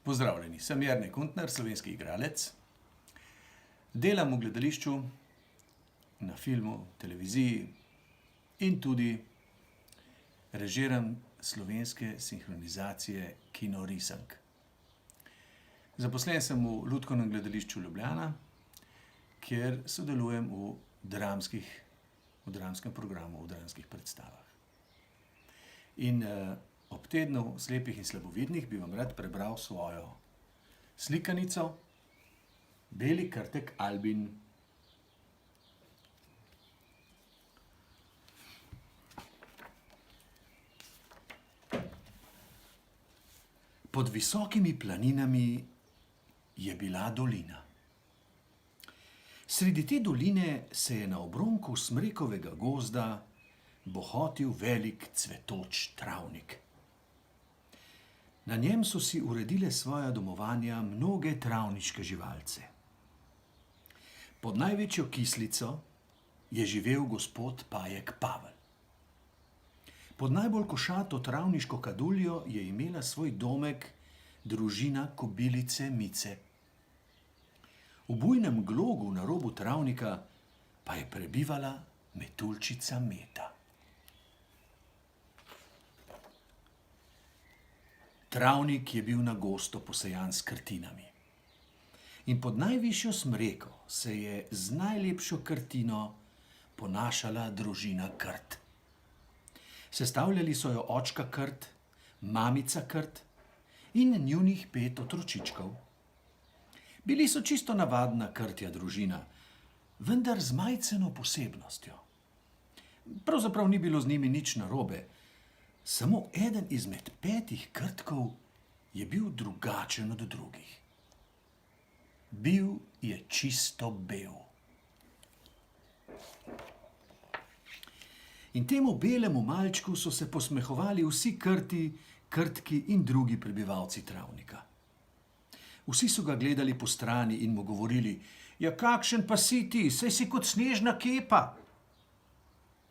Pozdravljeni, sem Jernej Kuntner, slovenski igralec. Delam v gledališču, na filmu, televiziji in tudi režiram slovenske sinhronizacije kinorisank. Zaposlen sem v Lutkovnem gledališču Ljubljana, kjer sodelujem v dramskem programu, v dramskih predstavah. In ob tednu slepih in slabovidnih bi vam rad prebral svojo slikanico Beli krtek Albin. Pod visokimi planinami je bila dolina. Sredi te doline se je na obronku smrekovega gozda bohotil velik cvetoč travnik. Na njem so si uredile svoja domovanja mnoge travniške živalce. Pod največjo kislico je živel gospod Pajek Pavel. Pod najbolj košato travniško kaduljo je imela svoj domek družina kobilice Mice. V bujnem glogu na robu travnika pa je prebivala metuljčica Meta. Travnik je bil na gosto posejan s krtinami. In pod najvišjo smreko se je z najlepšo krtino ponašala družina Krt. Sestavljali so jo očka Krt, mamica Krt in njunih 5 otročičkov. Bili so čisto navadna krtja družina, vendar z majceno posebnostjo. Pravzaprav ni bilo z njimi nič narobe, samo eden izmed 5 krtkov je bil drugačen od drugih. Bil je čisto bel. In temu belemu malčku so se posmehovali vsi krti, krtki in drugi prebivalci travnika. Vsi so ga gledali po strani in mu govorili: "Ja, kakšen pa si ti, saj si kot snežna kepa."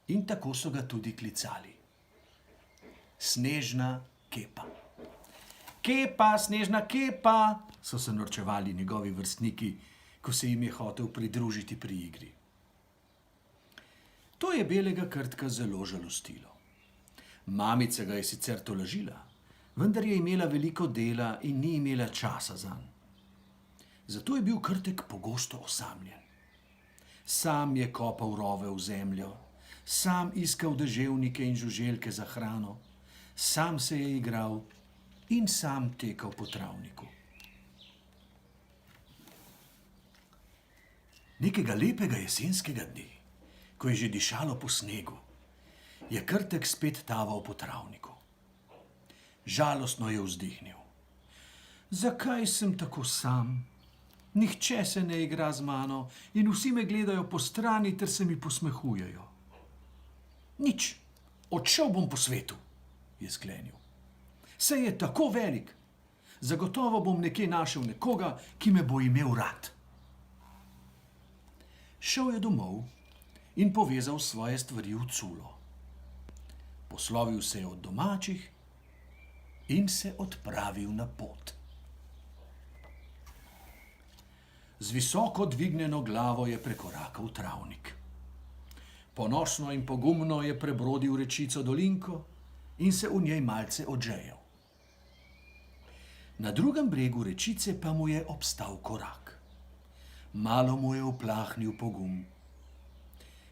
In tako so ga tudi klicali. Snežna kepa. Kepa, snežna kepa, so se norčevali njegovi vrstniki, ko se jim je hotel pridružiti pri igri. To je belega krtka zelo žalostilo. Mamica ga je sicer tolažila, vendar je imela veliko dela in ni imela časa zanj. Zato je bil krtek pogosto osamljen. Sam je kopal rove v zemljo, sam iskal deževnike in žuželke za hrano, sam se je igral in sam tekal po travniku. Nekega lepega jesenskega dne, ko je že dišalo po snegu, je krtek spet taval po travniku. Žalostno je vzdihnil. Zakaj sem tako sam? Nihče se ne igra z mano in vsi me gledajo po strani ter se mi posmehujejo. Nič, odšel bom po svetu, je sklenil. Saj je tako velik, zagotovo bom nekje našel nekoga, ki me bo imel rad. Šel je domov in povezal svoje stvari v culo. Poslovil se je od domačih in se odpravil na pot. Z visoko dvignjeno glavo je prekorakal travnik. Ponosno in pogumno je prebrodil rečico dolinko in se v njej malce odžejal. Na drugem bregu rečice pa mu je obstal korak. Malo mu je uplahnil pogum.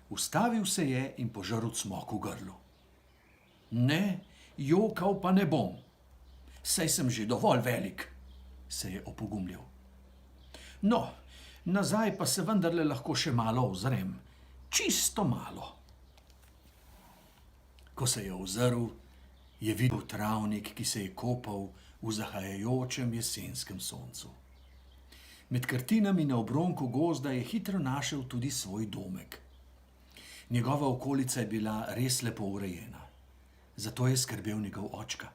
Ustavil se je in požrl cmok v grlu. Ne, jokal pa ne bom. Saj sem že dovolj velik, se je opogumljal. No, nazaj pa se vendarle lahko še malo ozrem. Čisto malo. Ko se je ozrl, je videl travnik, ki se je kopal v zahajajočem jesenskem soncu. Med krtinami na obronku gozda je hitro našel tudi svoj domek. Njegova okolica je bila res lepo urejena. Zato je skrbel njegov očka.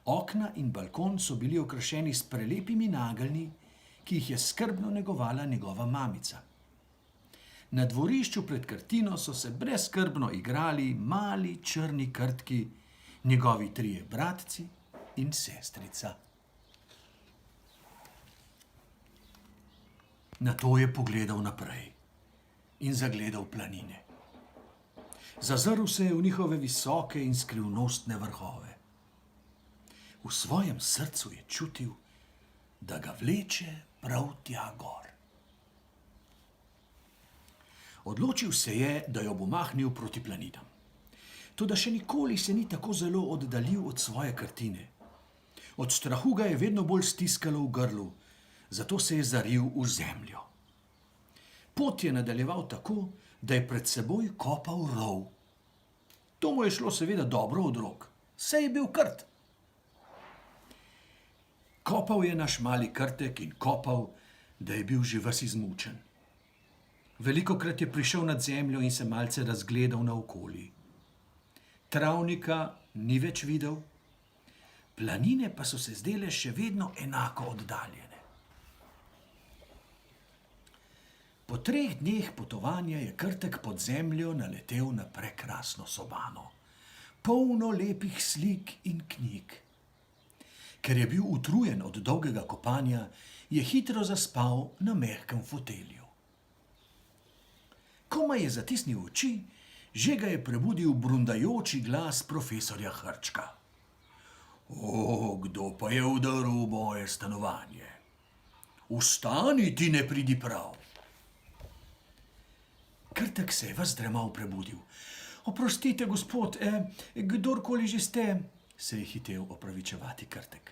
Okna in balkon so bili okrašeni s prelepimi nageljni, ki jih je skrbno negovala njegova mamica. Na dvorišču pred krtino so se brezskrbno igrali mali črni krtki, njegovi 3 bratci in sestrica. Nato je pogledal naprej in zagledal planine. Zazrl se je v njihove visoke in skrivnostne vrhove. V svojem srcu je čutil, da ga vleče prav tja gor. Odločil se je, da jo bo mahnil proti planinam. Toda še nikoli se ni tako zelo oddaljil od svoje Krtine. Od strahu ga je vedno bolj stiskalo v grlu, zato se je zaril v zemljo. Pot je nadaljeval tako, da je pred seboj kopal rov. To mu je šlo seveda dobro od rok, saj je bil Krt. Kopal je naš mali Krtek in kopal, da je bil že ves izmučen. Velikokrat je prišel nad zemljo in se malce razgledal naokoli. Travnika ni več videl, planine pa so se zdele še vedno enako oddaljene. Po 3 dneh potovanja je Krtek pod zemljo naletel na prekrasno sobano, polno lepih slik in knjig. Ker je bil utrujen od dolgega kopanja, je hitro zaspal na mehkem fotelju. Komaj je zatisnil oči, že ga je prebudil brundajoči glas profesorja Hrčka. O, kdo pa je vdrl v moje stanovanje? Vstani, ti ne pridi prav. Krtek se je ves dremal prebudil. Oprostite, gospod, kdorkoli že ste, se je hitel opravičevati Krtek.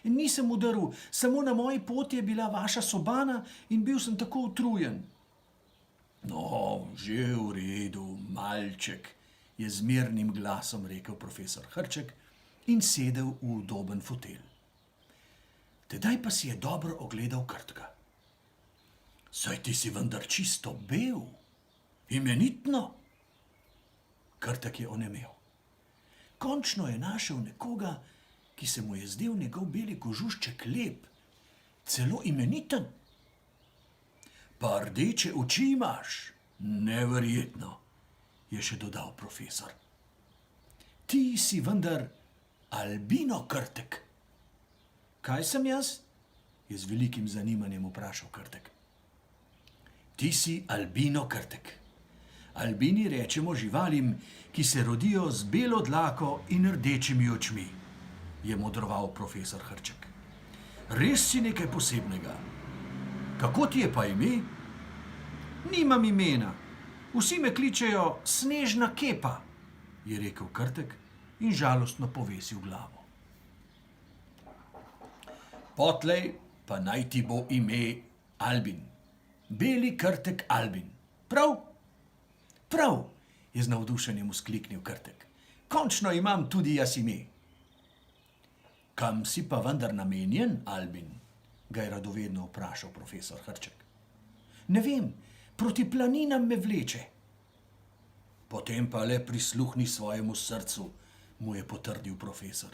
Nisem vdrl, samo na moji poti je bila vaša sobana in bil sem tako utrujen. No, že v redu, malček, je z mirnim glasom rekel profesor Hrček in sedel v udoben fotelj. Tedaj pa si je dobro ogledal Krtka. Saj ti si vendar čisto bel, imenitno. Krtek je onemel. Končno je našel nekoga, ki se mu je zdel njegov beli kožušček lep, celo imeniten. Pa rdeče oči imaš, neverjetno, je še dodal profesor. Ti si vendar albino Krtek. Kaj sem jaz? Je z velikim zanimanjem vprašal Krtek. Ti si albino Krtek. Albini rečemo živalim, ki se rodijo z belo dlako in rdečimi očmi, je modroval profesor Hrček. Res si nekaj posebnega. Kako ti je pa ime? Nimam imena. Vsi me kličejo Snežna kepa, je rekel Krtek in žalostno povesil glavo. Potlej pa naj ti bo ime Albin. Beli Krtek Albin. Prav? Prav, je z navdušenjem vzkliknil Krtek. Končno imam tudi jaz ime. Kam si pa vendar namenjen, Albin? Ga je radovedno vprašal profesor Hrček. Ne vem, proti planinam me vleče. Potem pa le prisluhni svojemu srcu, mu je potrdil profesor.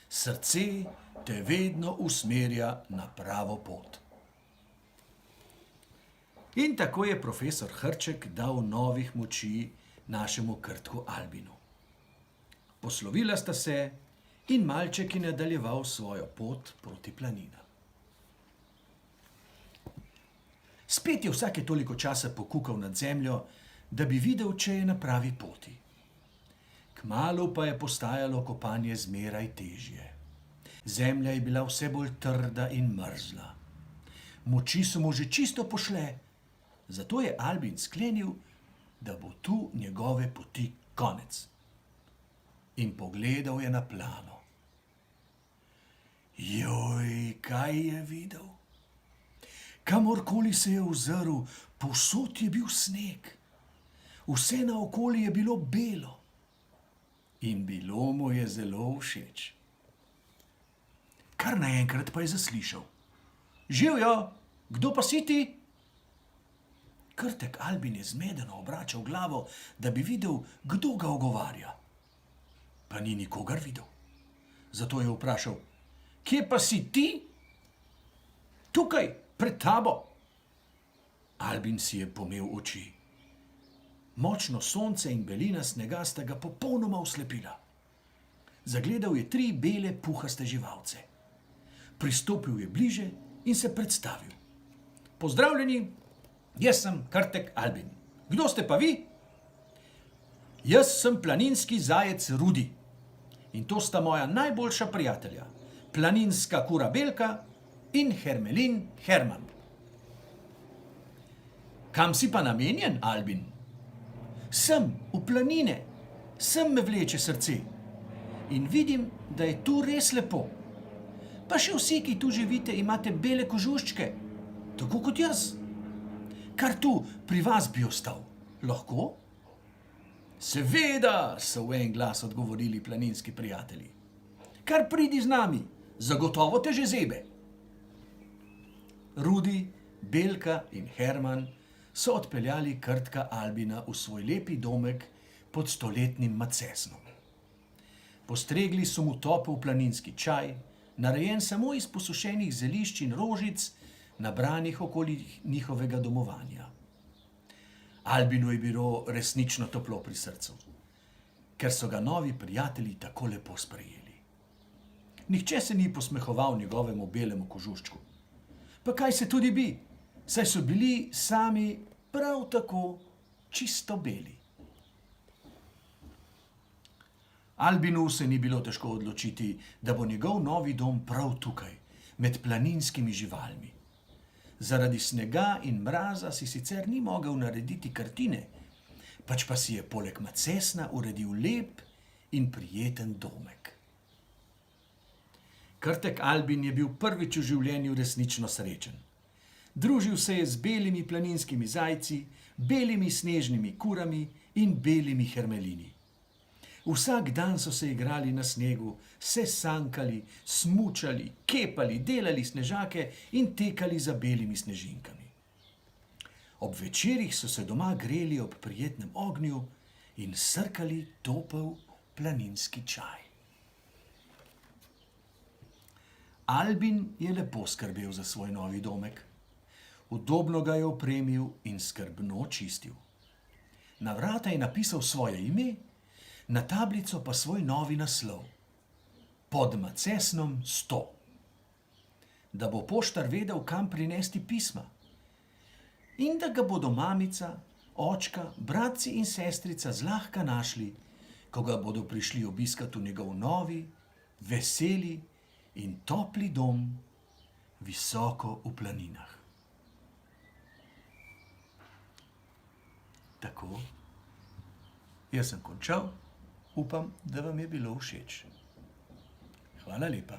Srce te vedno usmerja na pravo pot. In tako je profesor Hrček dal novih moči našemu Krtku Albinu. Poslovila sta se in malček je nadaljeval svojo pot proti planinam. Spet je vsake toliko časa pokukal nad zemljo, da bi videl, če je na pravi poti. Kmalu pa je postajalo kopanje zmeraj težje. Zemlja je bila vse bolj trda in mrzla. Moči so mu že čisto pošle, zato je Albin sklenil, da bo tu njegove poti konec. In pogledal je na plano. Joj, kaj je videl? Kamorkoli se je ozrl, povsod je bil sneg. Vse naokoli je bilo belo. In bilo mu je zelo všeč. Kar naenkrat pa je zaslišal. Živjo, kdo pa si ti? Krtek Albin je zmedeno obračal glavo, da bi videl, kdo ga ogovarja. Pa ni nikogar videl. Zato je vprašal, kje pa si ti? Tukaj, pred tabo. Albin si je pomel oči. Močno sonce in belina snega sta ga popolnoma oslepila. Zagledal je 3 bele puhaste živalce. Pristopil je bliže in se predstavil. Pozdravljeni, jaz sem Krtek Albin. Kdo ste pa vi? Jaz sem planinski zajec Rudi. In to sta moja najboljša prijatelja, planinska kura Belka in hermelin Herman. Kam si pa namenjen, Albin? Sem, v planine, sem me vleče srce. In vidim, da je tu res lepo. Pa še vsi, ki tu živite, imate bele kožuščke, tako kot jaz. Kar tu pri vas bi ostal, lahko? Seveda, so v en glas odgovorili planinski prijatelji. Kar pridi z nami, zagotovo te že zebe. Rudi, Belka in Herman so odpeljali Krtka Albina v svoj lepi domek pod stoletnim macesnom. Postregli so mu topel planinski čaj, narejen samo iz posušenih zelišč in rožic, nabranih okoli njihovega domovanja. Albinu je bilo resnično toplo pri srcu, ker so ga novi prijatelji tako lepo sprejeli. Nihče se ni posmehoval njegovemu belemu kožuščku. Pa kaj se tudi bi, saj so bili sami prav tako čisto beli. Albinu se ni bilo težko odločiti, da bo njegov novi dom prav tukaj, med planinskimi živalmi. Zaradi snega in mraza si sicer ni mogel narediti krtine, pač pa si je poleg macesna uredil lep in prijeten domek. Krtek Albin je bil prvič v življenju resnično srečen. Družil se je z belimi planinskimi zajci, belimi snežnimi kurami in belimi hermelini. Vsak dan so se igrali na snegu, se sankali, smučali, kepali, delali snežake in tekali za belimi snežinkami. Ob večerih so se doma greli ob prijetnem ognju in srkali topel planinski čaj. Albin je lepo skrbel za svoj novi domek. Udobno ga je opremil in skrbno čistil. Na vrata je napisal svoje ime, na tablico pa svoj novi naslov. Pod macesnom 100. Da bo poštar vedel, kam prinesti pisma. In da ga bodo mamica, očka, bratci in sestrica zlahka našli, ko ga bodo prišli obiskat v njegov novi, veseli in topli dom visoko v planinah. Tako, jaz sem končal. Upam, da vam je bilo všeč. Hvala lepa.